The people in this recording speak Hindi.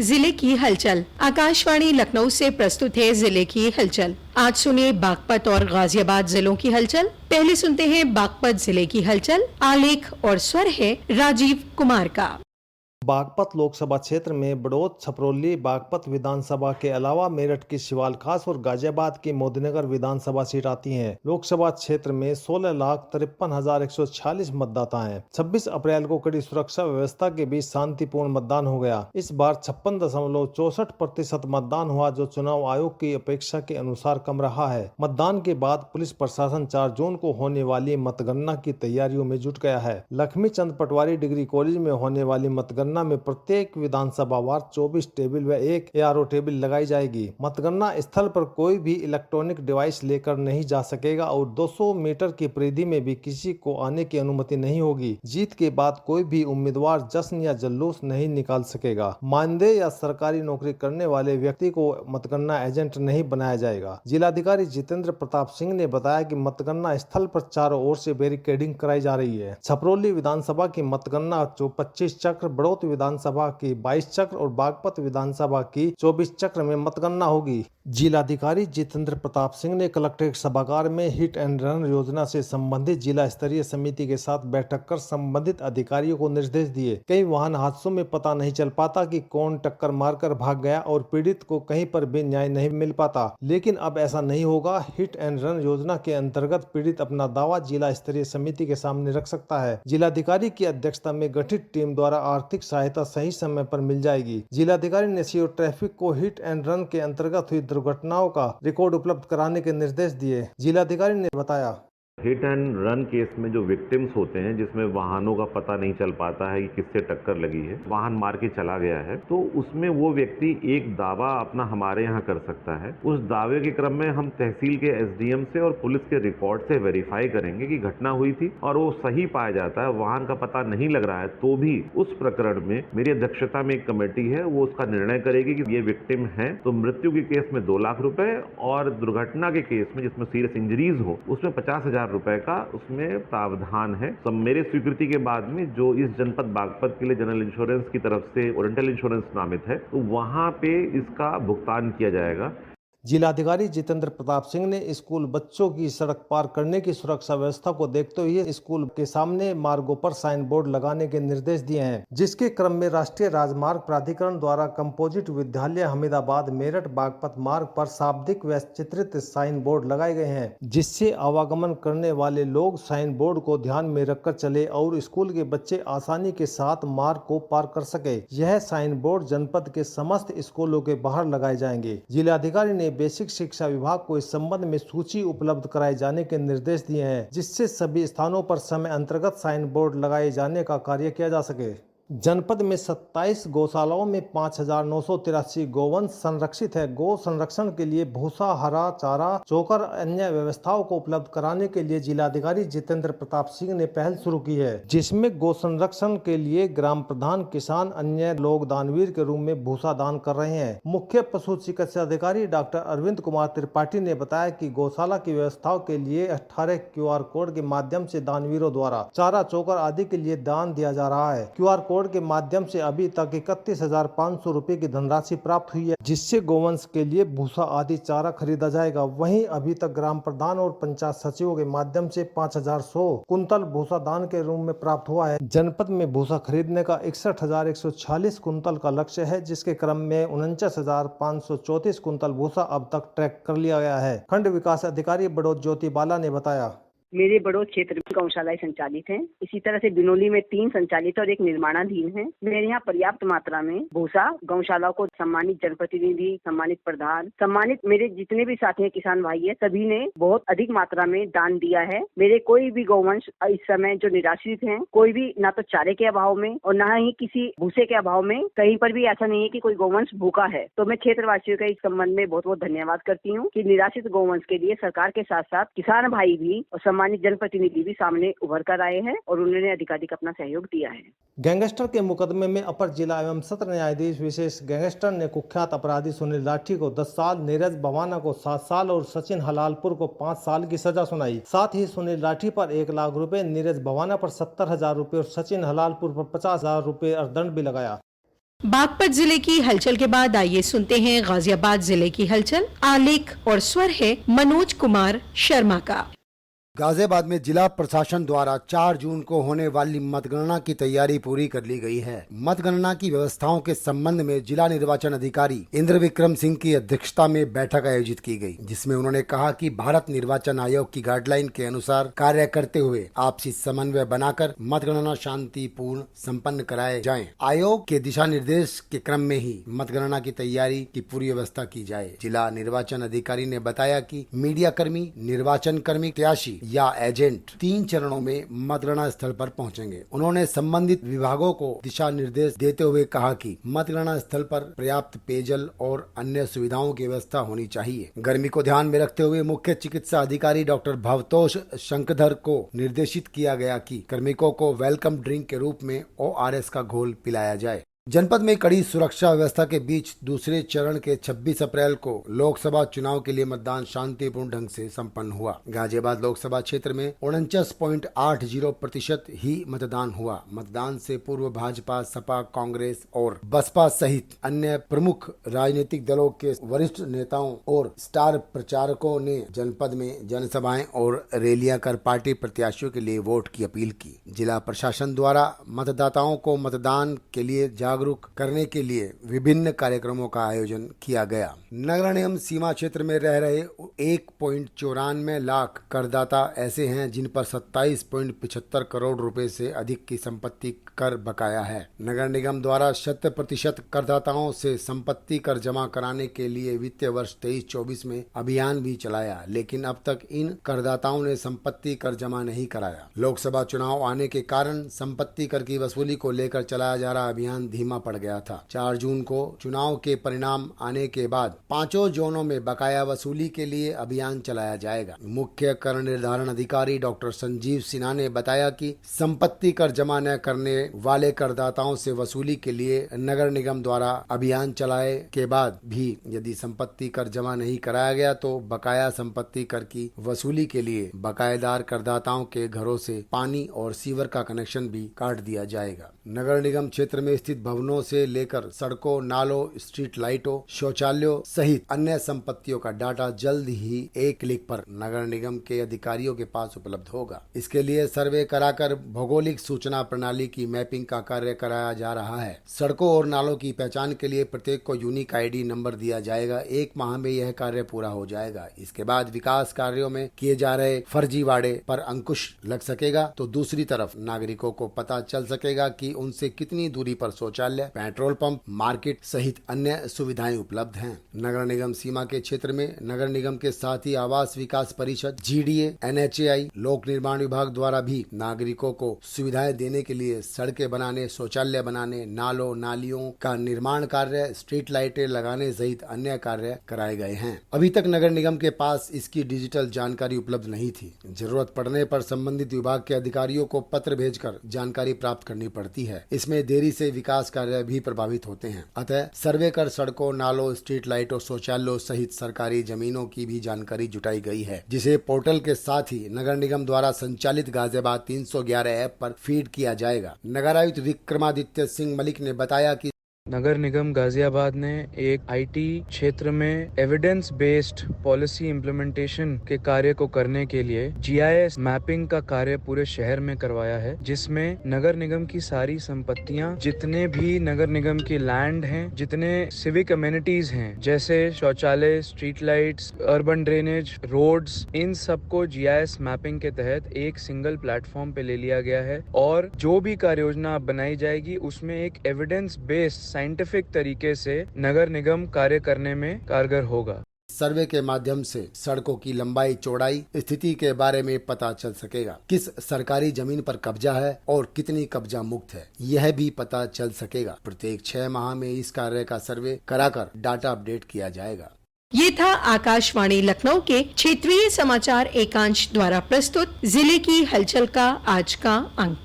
जिले की हलचल। आकाशवाणी लखनऊ से प्रस्तुत है जिले की हलचल। आज सुनिए बागपत और गाजियाबाद जिलों की हलचल। पहले सुनते हैं बागपत जिले की हलचल। आलेख और स्वर है राजीव कुमार का। बागपत लोकसभा क्षेत्र में बड़ौद, छपरौली, बागपत विधानसभा के अलावा मेरठ की शिवालखास और गाजियाबाद की मोदीनगर विधानसभा सीट आती हैं। लोकसभा क्षेत्र में 16,53,146 मतदाता हैं। 26 अप्रैल को कड़ी सुरक्षा व्यवस्था के बीच शांतिपूर्ण मतदान हो गया। इस बार 56.64% मतदान हुआ, जो चुनाव आयोग की अपेक्षा के अनुसार कम रहा है। मतदान के बाद पुलिस प्रशासन 4 जून को होने वाली मतगणना की तैयारियों में जुट गया है। लक्ष्मी चंद पटवारी डिग्री कॉलेज में होने वाली मतगणना में प्रत्येक विधानसभा वार 24 टेबल व 1 ARO टेबल लगाई जाएगी। मतगणना स्थल पर कोई भी इलेक्ट्रॉनिक डिवाइस लेकर नहीं जा सकेगा और 200 मीटर की परिधि में भी किसी को आने की अनुमति नहीं होगी। जीत के बाद कोई भी उम्मीदवार जश्न या जुलूस नहीं निकाल सकेगा। मानदेय या सरकारी नौकरी करने वाले व्यक्ति को मतगणना एजेंट नहीं बनाया जाएगा। जिलाधिकारी जितेंद्र प्रताप सिंह ने बताया कि मतगणना स्थल पर चारों ओर से बैरिकेडिंग कराई जा रही है। छपरौली विधानसभा की मतगणना 25 चक्र, बड़ौद विधानसभा की 22 चक्र और बागपत विधानसभा की 24 चक्र में मतगणना होगी। जिलाधिकारी जितेंद्र प्रताप सिंह ने कलेक्ट्रेट सभागार में हिट एंड रन योजना से संबंधित जिला स्तरीय समिति के साथ बैठक कर संबंधित अधिकारियों को निर्देश दिए। कई वाहन हादसों में पता नहीं चल पाता कि कौन टक्कर मारकर भाग गया और पीड़ित को कहीं पर भी न्याय नहीं मिल पाता, लेकिन अब ऐसा नहीं होगा। हिट एंड रन योजना के अंतर्गत पीड़ित अपना दावा जिला स्तरीय समिति के सामने रख सकता है। जिलाधिकारी की अध्यक्षता में गठित टीम द्वारा आर्थिक सहायता सही समय पर मिल जाएगी। जिलाधिकारी ने सीओ ट्रैफिक को हिट एंड रन के अंतर्गत हुई दुर्घटनाओं का रिकॉर्ड उपलब्ध कराने के निर्देश दिए। जिलाधिकारी ने बताया, हिट एंड रन केस में जो विक्टिम्स होते हैं, जिसमें वाहनों का पता नहीं चल पाता है कि किससे टक्कर लगी है, वाहन मार के चला गया है, तो उसमें वो व्यक्ति एक दावा अपना हमारे यहाँ कर सकता है। उस दावे के क्रम में हम तहसील के SDM से और पुलिस के रिकॉर्ड से वेरीफाई करेंगे कि घटना हुई थी और वो सही पाया जाता है, वाहन का पता नहीं लग रहा है, तो भी उस प्रकरण में मेरी अध्यक्षता में एक कमेटी है, वो उसका निर्णय करेगी कि ये विक्टिम है तो मृत्यु के केस में 2 लाख रुपए और दुर्घटना के केस में जिसमें सीरियस इंजरीज हो उसमें 50,000 रुपए का उसमें प्रावधान है। सब मेरे स्वीकृति के बाद में जो इस जनपद बागपत के लिए जनरल इंश्योरेंस की तरफ से ओरिएंटल इंश्योरेंस नामित है, तो वहां पे इसका भुगतान किया जाएगा। जिलाधिकारी जितेंद्र प्रताप सिंह ने स्कूल बच्चों की सड़क पार करने की सुरक्षा व्यवस्था को देखते हुए स्कूल के सामने मार्गों पर साइन बोर्ड लगाने के निर्देश दिए हैं, जिसके क्रम में राष्ट्रीय राजमार्ग प्राधिकरण द्वारा कंपोजिट विद्यालय अहमदाबाद मेरठ बागपत मार्ग पर शाब्दिक व चित्रित साइन बोर्ड लगाए गए हैं, जिससे आवागमन करने वाले लोग साइन बोर्ड को ध्यान में रखकर चले और स्कूल के बच्चे आसानी के साथ मार्ग को पार कर सके। यह साइन बोर्ड जनपद के समस्त स्कूलों के बाहर लगाए जाएंगे। जिलाधिकारी ने बेसिक शिक्षा विभाग को इस संबंध में सूची उपलब्ध कराए जाने के निर्देश दिए हैं, जिससे सभी स्थानों पर समय अंतर्गत साइन बोर्ड लगाए जाने का कार्य किया जा सके। जनपद में 27 गौशालाओं में 5,983 गोवंश संरक्षित है। गौ संरक्षण के लिए भूसा, हरा चारा, चोकर अन्य व्यवस्थाओं को उपलब्ध कराने के लिए जिलाधिकारी जितेंद्र प्रताप सिंह ने पहल शुरू की है, जिसमें गौ संरक्षण के लिए ग्राम प्रधान, किसान, अन्य लोग दानवीर के रूप में भूसा दान कर रहे हैं। मुख्य पशु चिकित्सा अधिकारी डॉक्टर अरविंद कुमार त्रिपाठी ने बताया कि गौशाला की व्यवस्थाओं के लिए 18 QR कोड के माध्यम से दानवीरों द्वारा चारा, चोकर आदि के लिए दान दिया जा रहा है। QR कोड के माध्यम से अभी तक 31,500 रुपए की धनराशि प्राप्त हुई है, जिससे गोवंश के लिए भूसा आदि चारा खरीदा जाएगा। वहीं अभी तक ग्राम प्रधान और पंचायत सचिवों के माध्यम से 5,100 कुंतल भूसा दान के रूप में प्राप्त हुआ है। जनपद में भूसा खरीदने का 61,146 कुंतल का लक्ष्य है, जिसके क्रम में 49,534 कुंतल भूसा अब तक ट्रैक कर लिया गया है। खंड विकास अधिकारी बड़ौद ज्योति बाला ने बताया, मेरे बड़ौद क्षेत्र में गौशालाएं संचालित हैं। इसी तरह से बिनोली में 3 संचालित और 1 निर्माणाधीन है। मेरे यहाँ पर्याप्त मात्रा में भूसा गौशालाओं को सम्मानित जनप्रतिनिधि, सम्मानित प्रधान, सम्मानित मेरे जितने भी साथी हैं, किसान भाई है, सभी ने बहुत अधिक मात्रा में दान दिया है। मेरे कोई भी गौवंश इस समय जो निराश्रित हैं, कोई भी ना तो चारे के अभाव में और ना ही किसी भूसे के अभाव में, कहीं पर भी ऐसा नहीं है कि कोई गौवंश भूखा है। तो मैं क्षेत्रवासियों का इस संबंध में बहुत बहुत धन्यवाद करती हूँ कि निराश्रित गौवंश के लिए सरकार के साथ साथ किसान भाई भी और सम्मानित जनप्रतिनिधि भी सामने उभर कर आए हैं और उन्होंने अधिकाधिक अपना सहयोग दिया है। गैंगस्टर के मुकदमे में अपर जिला एवं सत्र न्यायाधीश विशेष गैंगस्टर ने कुख्यात अपराधी सुनील लाठी को 10 साल, नीरज भवाना को 7 साल और सचिन हलालपुर को 5 साल की सजा सुनाई। साथ ही सुनील लाठी पर 1 लाख रुपए, नीरज भवाना पर 70,000 रुपए और सचिन हलालपुर पर 50,000 रुपए अर्थदंड भी लगाया। बागपत जिले की हलचल के बाद आइए सुनते हैं गाजियाबाद जिले की हलचल। आलेख और स्वर है मनोज कुमार शर्मा का। गाजियाबाद में जिला प्रशासन द्वारा 4 जून को होने वाली मतगणना की तैयारी पूरी कर ली गई है। मतगणना की व्यवस्थाओं के संबंध में जिला निर्वाचन अधिकारी इंद्र विक्रम सिंह की अध्यक्षता में बैठक आयोजित की गई, जिसमें उन्होंने कहा कि भारत निर्वाचन आयोग की गाइडलाइन के अनुसार कार्य करते हुए आपसी समन्वय बनाकर मतगणना शांतिपूर्ण संपन्न कराए जाए। आयोग के दिशा निर्देश के क्रम में ही मतगणना की तैयारी की पूरी व्यवस्था की जाए। जिला निर्वाचन अधिकारी ने बताया कि मीडिया कर्मी, निर्वाचन कर्मी, प्रत्याशी या एजेंट 3 चरणों में मतगणना स्थल पर पहुंचेंगे। उन्होंने संबंधित विभागों को दिशा निर्देश देते हुए कहा कि मतगणना स्थल पर पर्याप्त पेयजल और अन्य सुविधाओं की व्यवस्था होनी चाहिए। गर्मी को ध्यान में रखते हुए मुख्य चिकित्सा अधिकारी डॉक्टर भवतोष शंकधर को निर्देशित किया गया कि कार्मिकों को वेलकम ड्रिंक के रूप में ORS का घोल पिलाया जाए। जनपद में कड़ी सुरक्षा व्यवस्था के बीच दूसरे चरण के 26 अप्रैल को लोकसभा चुनाव के लिए मतदान शांतिपूर्ण ढंग से संपन्न हुआ। गाजियाबाद लोकसभा क्षेत्र में 49.80% ही मतदान हुआ। मतदान से पूर्व भाजपा, सपा, कांग्रेस और बसपा सहित अन्य प्रमुख राजनीतिक दलों के वरिष्ठ नेताओं और स्टार प्रचारकों ने जनपद में जनसभाएं और रैलियां कर पार्टी प्रत्याशियों के लिए वोट की अपील की। जिला प्रशासन द्वारा मतदाताओं को मतदान के लिए जागरूक करने के लिए विभिन्न कार्यक्रमों का आयोजन किया गया। नगर निगम सीमा क्षेत्र में रह रहे 1.94 लाख करदाता ऐसे हैं जिन पर 27.75 करोड़ रुपए से अधिक की संपत्ति कर बकाया है। नगर निगम द्वारा 100% करदाताओं से संपत्ति कर जमा कराने के लिए वित्तीय वर्ष 23-24 में अभियान भी चलाया, लेकिन अब तक इन करदाताओं ने संपत्ति कर जमा नहीं कराया। लोकसभा चुनाव आने के कारण संपत्ति कर की वसूली को लेकर चलाया जा रहा अभियान धीमा पड़ गया था। 4 जून को चुनाव के परिणाम आने के बाद 5 जोनों में बकाया वसूली के लिए अभियान चलाया जाएगा। मुख्य कर निर्धारण अधिकारी डॉक्टर संजीव सिन्हा ने बताया कि संपत्ति कर जमा न करने वाले करदाताओं से वसूली के लिए नगर निगम द्वारा अभियान चलाए के बाद भी यदि संपत्ति कर जमा नहीं कराया गया तो बकाया संपत्ति कर की वसूली के लिए बकायेदार करदाताओं के घरों से पानी और सीवर का कनेक्शन भी काट दिया जाएगा। नगर निगम क्षेत्र में स्थित भवनों से लेकर सड़कों, नालों, स्ट्रीट लाइटों, शौचालयों सहित अन्य संपत्तियों का डाटा जल्द ही एक क्लिक पर नगर निगम के अधिकारियों के पास उपलब्ध होगा। इसके लिए सर्वे कराकर भौगोलिक सूचना प्रणाली की मैपिंग का कार्य कराया जा रहा है। सड़कों और नालों की पहचान के लिए प्रत्येक को यूनिक ID नंबर दिया जाएगा। 1 माह में यह कार्य पूरा हो जाएगा। इसके बाद विकास कार्यों में किए जा रहे फर्जीवाड़े पर अंकुश लग सकेगा, तो दूसरी तरफ नागरिकों को पता चल सकेगा कि उनसे कितनी दूरी पर शौचालय, पेट्रोल पंप, मार्केट सहित अन्य सुविधाएं उपलब्ध हैं। नगर निगम सीमा के क्षेत्र में नगर निगम के साथ ही आवास विकास परिषद, GDA, NHAI, लोक निर्माण विभाग द्वारा भी नागरिकों को सुविधाएं देने के लिए सड़कें बनाने, शौचालय बनाने, नालों नालियों का निर्माण कार्य, स्ट्रीट लाइटें लगाने सहित अन्य कार्य कराए गए हैं। अभी तक नगर निगम के पास इसकी डिजिटल जानकारी उपलब्ध नहीं थी। जरूरत पड़ने पर संबंधित विभाग के अधिकारियों को पत्र भेजकर जानकारी प्राप्त करनी पड़ती है। इसमें देरी से विकास कार्य भी प्रभावित होते हैं। अतः सर्वे कर सड़कों, नालों, स्ट्रीट लाइटों, शौचालयों सहित सरकारी जमीनों की भी जानकारी जुटाई गई है, जिसे पोर्टल के साथ ही नगर निगम द्वारा संचालित गाजियाबाद 311 ऐप पर फीड किया जाएगा। नगर आयुक्त विक्रमादित्य सिंह मलिक ने बताया कि नगर निगम गाजियाबाद ने एक IT क्षेत्र में एविडेंस बेस्ड पॉलिसी इम्प्लीमेंटेशन के कार्य को करने के लिए GIS मैपिंग का कार्य पूरे शहर में करवाया है, जिसमें नगर निगम की सारी संपत्तियां, जितने भी नगर निगम की लैंड हैं, जितने सिविक अमेनिटीज हैं जैसे शौचालय, street lights, urban drainage, roads, इन सबको GIS मैपिंग के तहत एक सिंगल प्लेटफॉर्म पे ले लिया गया है। और जो भी कार्य योजना बनाई जाएगी उसमें एक एविडेंस बेस्ड साइंटिफिक तरीके से नगर निगम कार्य करने में कारगर होगा। सर्वे के माध्यम से सड़कों की लंबाई, चौड़ाई, स्थिति के बारे में पता चल सकेगा। किस सरकारी जमीन पर कब्जा है और कितनी कब्जा मुक्त है, यह भी पता चल सकेगा। प्रत्येक 6 माह में इस कार्य का सर्वे कराकर डाटा अपडेट किया जाएगा। ये था आकाशवाणी लखनऊ के क्षेत्रीय समाचार एकांश द्वारा प्रस्तुत जिले की हलचल का आज का अंक।